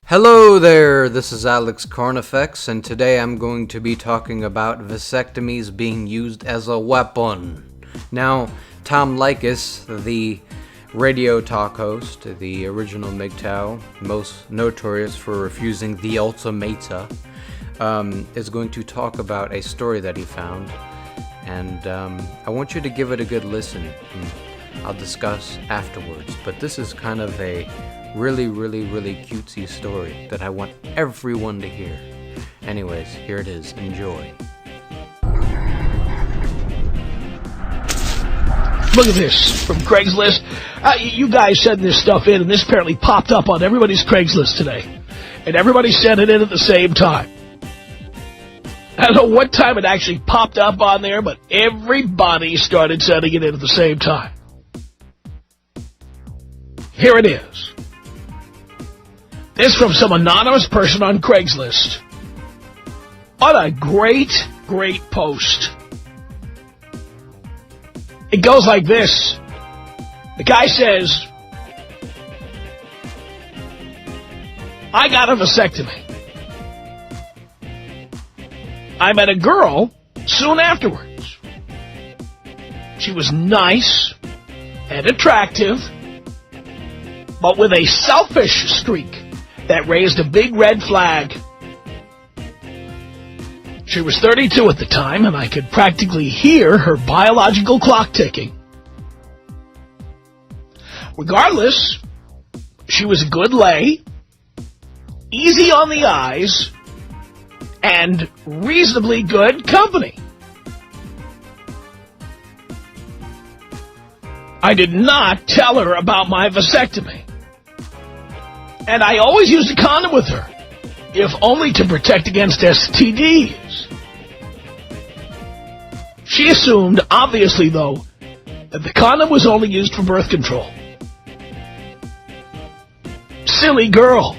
Hello there, this is Alex Carnifex, and today I'm going to be talking about vasectomies being used as a weapon. Now, Tom Leykis, the radio talk host, the original MGTOW, most notorious for refusing the ultimata, is going to talk about a story that he found, and I want you to give it a good listen, and I'll discuss afterwards. But this is kind of a really cutesy story that I want everyone to hear. Anyways, here it is. Enjoy. Look at this from Craigslist. You guys send this stuff in, and this apparently popped up on everybody's Craigslist today. And everybody sent it in at the same time. I don't know what time it actually popped up on there, but everybody started sending it in at the same time. Here it is. This from some anonymous person on Craigslist. What a great post. It goes like this. The guy says, I got a vasectomy. I met a girl soon afterwards. She was nice and attractive, but with a selfish streak that raised a big red flag. She was 32 at the time, and I could practically hear her biological clock ticking. Regardless, she was a good lay, easy on the eyes, and reasonably good company. I did not tell her about my vasectomy. And I always used a condom with her, if only to protect against STDs. She assumed, obviously though, that the condom was only used for birth control. Silly girl.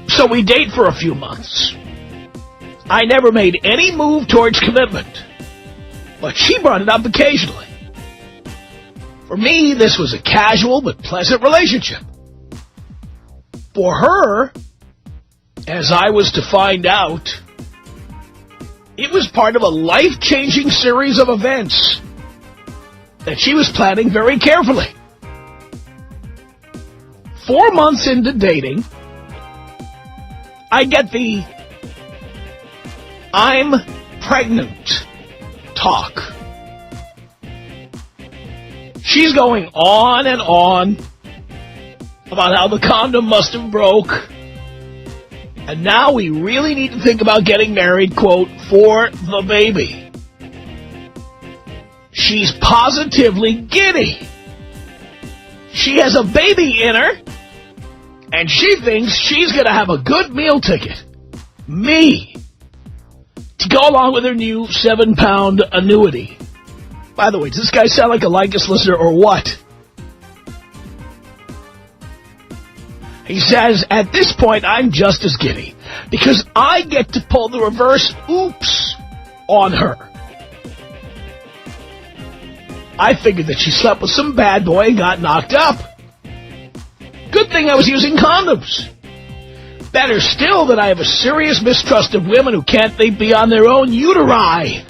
So we date for a few months. I never made any move towards commitment, but she brought it up occasionally. For me, this was a casual but pleasant relationship. For her, as I was to find out, it was part of a life-changing series of events that she was planning very carefully. 4 months into dating, I get the I'm pregnant talk. She's going on and on about how the condom must have broke, and now we really need to think about getting married, quote, for the baby. She's positively giddy. She has a baby in her, and she thinks she's going to have a good meal ticket, me, to go along with her new 7-pound annuity. By the way, does this guy sound like a Lycus listener or what? He says, at this point, I'm just as giddy, because I get to pull the reverse oops on her. I figured that she slept with some bad boy and got knocked up. Good thing I was using condoms. Better still that I have a serious mistrust of women who can't think beyond their own uteri.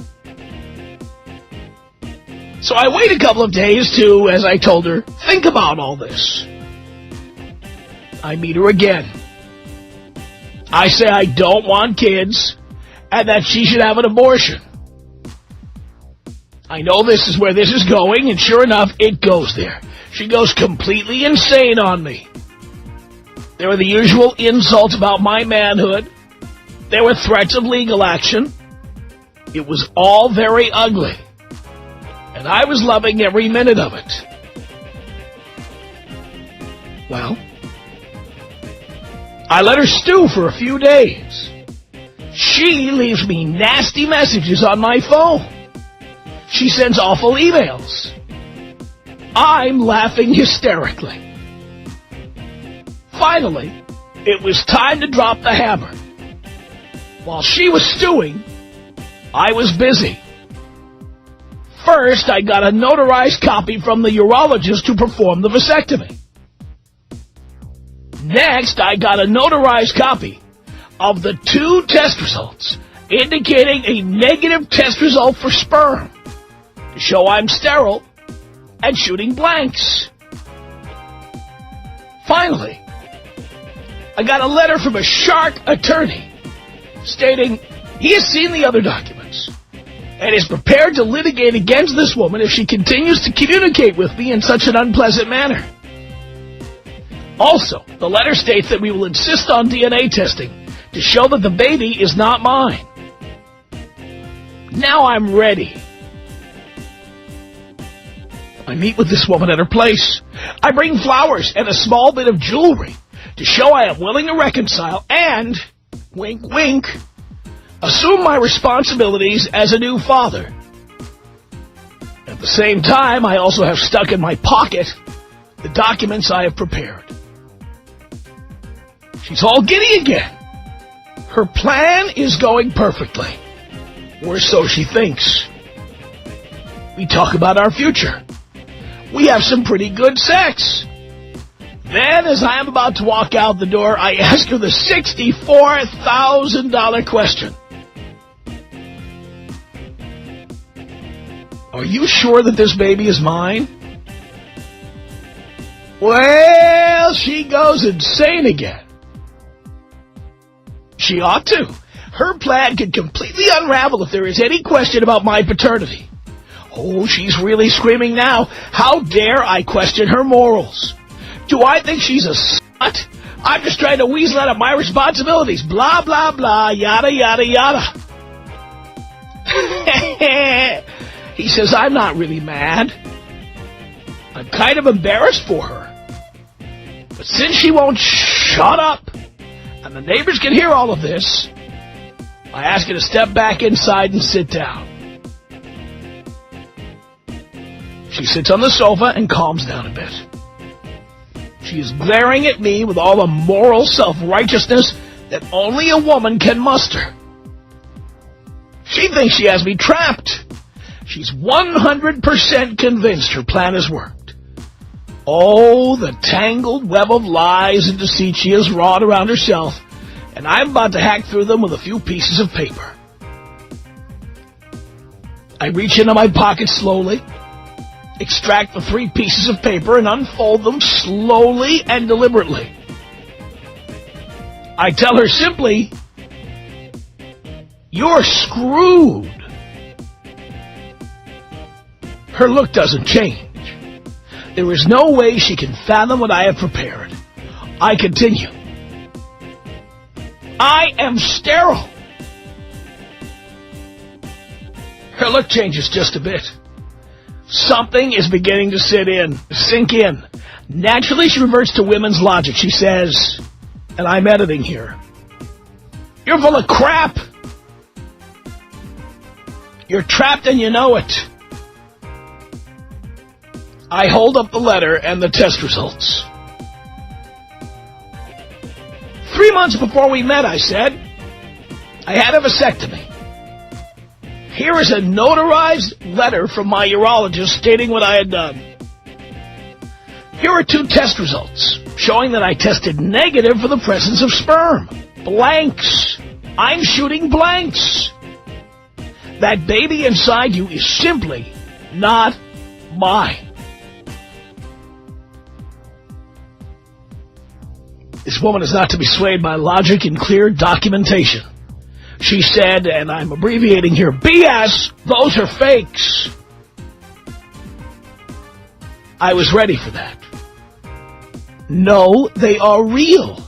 So I wait a couple of days to, as I told her, think about all this. I meet her again. I say I don't want kids and that she should have an abortion. I know this is where this is going, and sure enough, it goes there. She goes completely insane on me. There were the usual insults about my manhood. There were threats of legal action. It was all very ugly. And I was loving every minute of it. Well, I let her stew for a few days. She leaves me nasty messages on my phone. She sends awful emails. I'm laughing hysterically. Finally, it was time to drop the hammer. While she was stewing, I was busy. First, I got a notarized copy from the urologist who performed the vasectomy. Next, I got a notarized copy of the 2 test results indicating a negative test result for sperm to show I'm sterile and shooting blanks. Finally, I got a letter from a shark attorney stating he has seen the other documents and is prepared to litigate against this woman if she continues to communicate with me in such an unpleasant manner. Also, the letter states that we will insist on DNA testing to show that the baby is not mine. Now I'm ready. I meet with this woman at her place. I bring flowers and a small bit of jewelry to show I am willing to reconcile and, wink, wink, assume my responsibilities as a new father. At the same time, I also have stuck in my pocket the documents I have prepared. She's all giddy again. Her plan is going perfectly, or so she thinks. We talk about our future. We have some pretty good sex. Then, as I am about to walk out the door, I ask her the $64,000 question. Are you sure that this baby is mine? Well, she goes insane again. She ought to. Her plan could completely unravel if there is any question about my paternity. Oh, she's really screaming now. How dare I question her morals? Do I think she's a slut? I'm just trying to weasel out of my responsibilities. Blah, blah, blah, yada, yada, yada. He says, I'm not really mad. I'm kind of embarrassed for her. But since she won't shut up, and the neighbors can hear all of this, I ask her to step back inside and sit down. She sits on the sofa and calms down a bit. She is glaring at me with all the moral self-righteousness that only a woman can muster. She thinks she has me trapped. She's 100% convinced her plan has worked. Oh, the tangled web of lies and deceit she has wrought around herself, and I'm about to hack through them with a few pieces of paper. I reach into my pocket slowly, extract the 3 pieces of paper, and unfold them slowly and deliberately. I tell her simply, "You're screwed." Her look doesn't change. There is no way she can fathom what I have prepared. I continue. I am sterile. Her look changes just a bit. Something is beginning to sink in. Naturally, she reverts to women's logic. She says, and I'm editing here, "You're full of crap. You're trapped and you know it." I hold up the letter and the test results. 3 months before we met, I said, I had a vasectomy. Here is a notarized letter from my urologist stating what I had done. Here are 2 test results showing that I tested negative for the presence of sperm. Blanks. I'm shooting blanks. That baby inside you is simply not mine. This woman is not to be swayed by logic and clear documentation. She said, and I'm abbreviating here, BS, those are fakes. I was ready for that. No, they are real.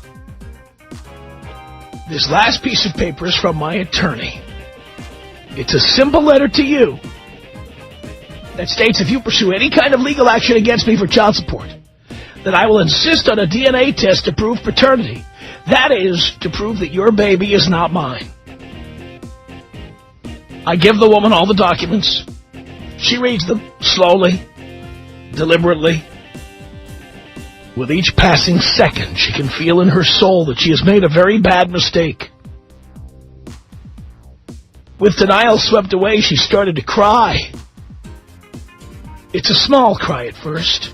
This last piece of paper is from my attorney. It's a simple letter to you that states if you pursue any kind of legal action against me for child support, that I will insist on a DNA test to prove paternity. That is, to prove that your baby is not mine. I give the woman all the documents. She reads them slowly, deliberately. With each passing second, she can feel in her soul that she has made a very bad mistake. With denial swept away, she started to cry. It's a small cry at first.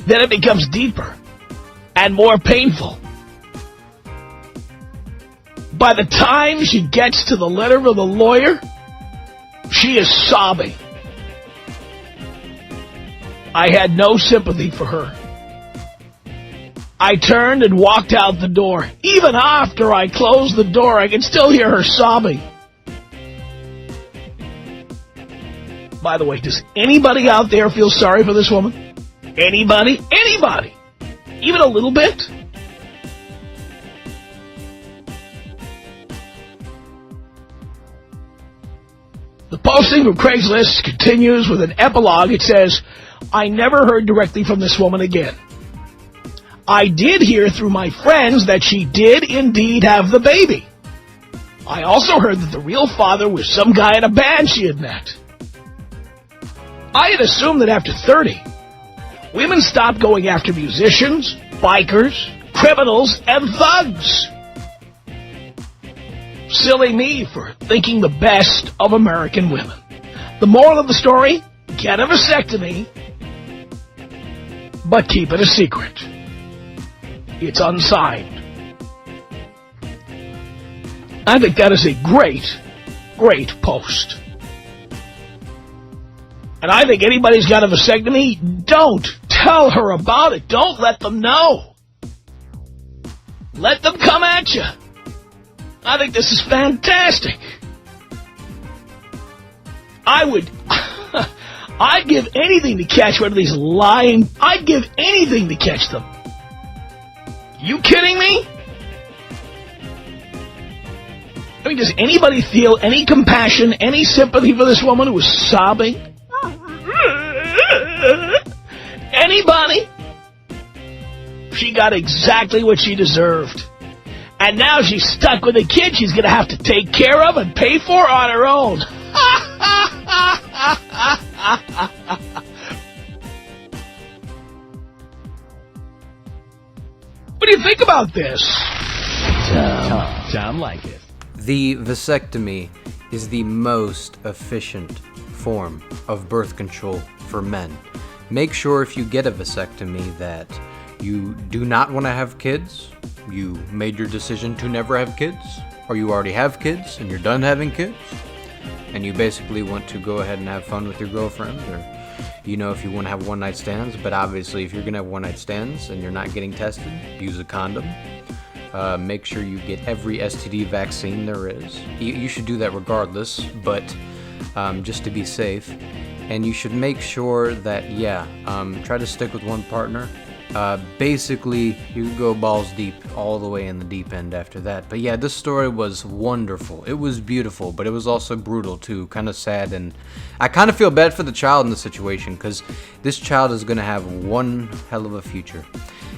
Then it becomes deeper. and more painful. By the time she gets to the letter of the lawyer, she is sobbing. I had no sympathy for her. I turned and walked out the door. Even after I closed the door, I could still hear her sobbing. By the way, does anybody out there feel sorry for this woman? Anybody? Anybody? Even a little bit? The posting from Craigslist continues with an epilogue. It says, I never heard directly from this woman again. I did hear through my friends that she did indeed have the baby. I also heard that the real father was some guy in a band she had met. I had assumed that after 30, women stopped going after musicians, bikers, criminals, and thugs. Silly me for thinking the best of American women. The moral of the story, get a vasectomy, but keep it a secret. It's unsigned. I think that is a great, great post. And I think anybody's got a vasectomy, don't tell her about it. Don't let them know. Let them come at you. I think this is fantastic. I'd give anything to catch one of these lying... I'd give anything to catch them. You kidding me? I mean, does anybody feel any compassion, any sympathy for this woman who was sobbing? Anybody? She got exactly what she deserved. And now she's stuck with a kid she's going to have to take care of and pay for on her own. What do you think about this? Tom like it. The vasectomy is the most efficient form of birth control for men. Make sure if you get a vasectomy that you do not want to have kids, you made your decision to never have kids, or you already have kids and you're done having kids, and you basically want to go ahead and have fun with your girlfriend, or if you want to have one-night stands. But obviously if you're going to have one-night stands and you're not getting tested, use a condom. Make sure you get every STD vaccine there is. You should do that regardless, but just to be safe. And you should make sure that, try to stick with one partner. Basically, you can go balls deep all the way in the deep end after that. But yeah, this story was wonderful. It was beautiful, but it was also brutal too, kind of sad. And I kind of feel bad for the child in the situation, because this child is going to have one hell of a future.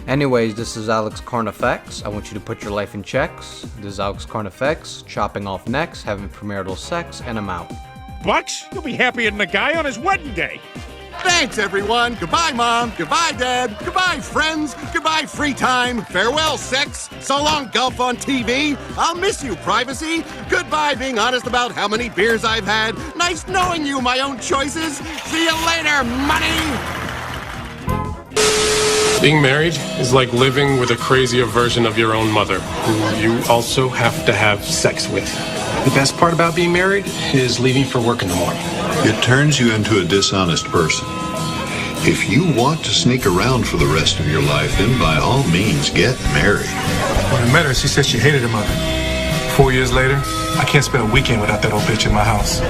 Anyways, this is Alex Carnifex. I want you to put your life in checks. This is Alex Carnifex, chopping off necks, having premarital sex, and I'm out. Bucks, you'll be happier than the guy on his wedding day. Thanks, everyone. Goodbye, Mom. Goodbye, Dad. Goodbye, friends. Goodbye, free time. Farewell, sex. So long, golf on TV. I'll miss you, privacy. Goodbye, being honest about how many beers I've had. Nice knowing you, my own choices. See you later, money. Being married is like living with a crazier version of your own mother, who you also have to have sex with. The best part about being married is leaving for work in the morning. It turns you into a dishonest person. If you want to sneak around for the rest of your life, then by all means, get married. When I met her, she said she hated her mother. 4 years later, I can't spend a weekend without that old bitch in my house.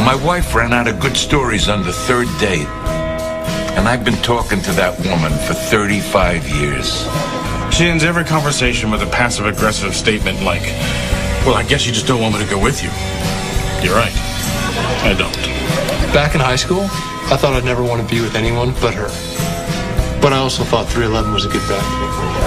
My wife ran out of good stories on the third date. And I've been talking to that woman for 35 years. She ends every conversation with a passive-aggressive statement like, well, I guess you just don't want me to go with you. You're right. I don't. Back in high school, I thought I'd never want to be with anyone but her. But I also thought 311 was a good bet.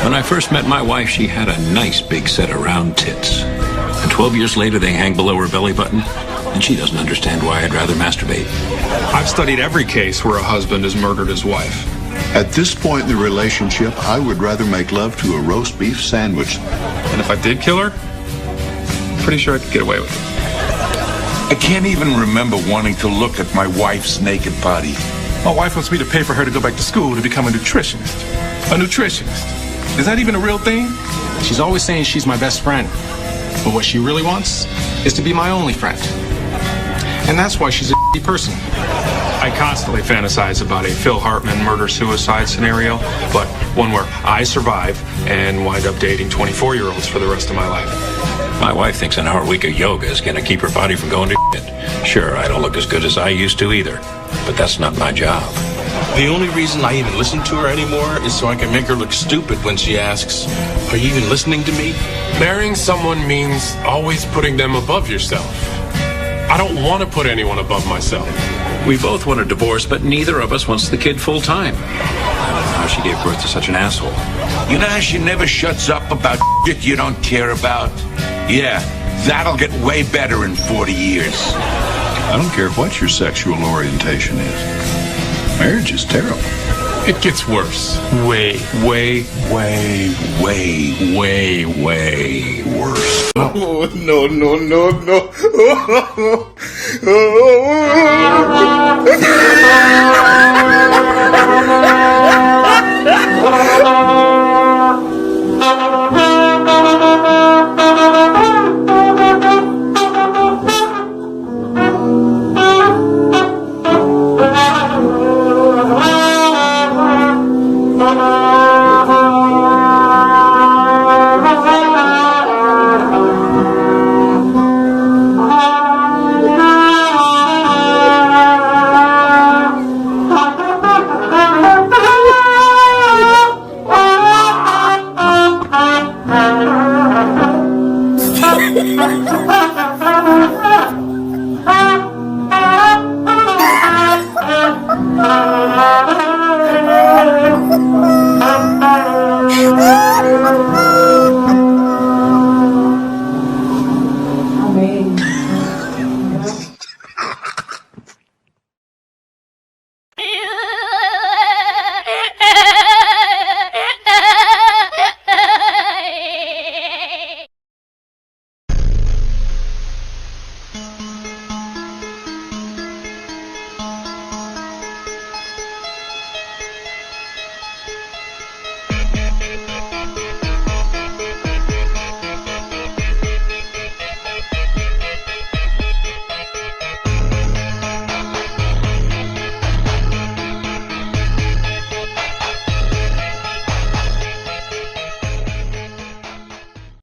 When I first met my wife, she had a nice big set of round tits. And 12 years later, they hang below her belly button, and she doesn't understand why I'd rather masturbate. I've studied every case where a husband has murdered his wife. At this point in the relationship, I would rather make love to a roast beef sandwich. And if I did kill her, I'm pretty sure I could get away with it. I can't even remember wanting to look at my wife's naked body. My wife wants me to pay for her to go back to school to become a nutritionist. A nutritionist. Is that even a real thing? She's always saying she's my best friend. But what she really wants is to be my only friend. And that's why she's a shitty person. I constantly fantasize about a Phil Hartman murder-suicide scenario, but one where I survive and wind up dating 24-year-olds for the rest of my life. My wife thinks an hour a week of yoga is going to keep her body from going to shit. Sure, I don't look as good as I used to either, but that's not my job. The only reason I even listen to her anymore is so I can make her look stupid when she asks, "Are you even listening to me?" Marrying someone means always putting them above yourself. I don't want to put anyone above myself. We both want a divorce, but neither of us wants the kid full-time. I don't know how she gave birth to such an asshole. You know how she never shuts up about shit you don't care about? Yeah, that'll get way better in 40 years. I don't care what your sexual orientation is. Marriage is terrible. It gets worse. Way worse. Oh, no, no, no, no.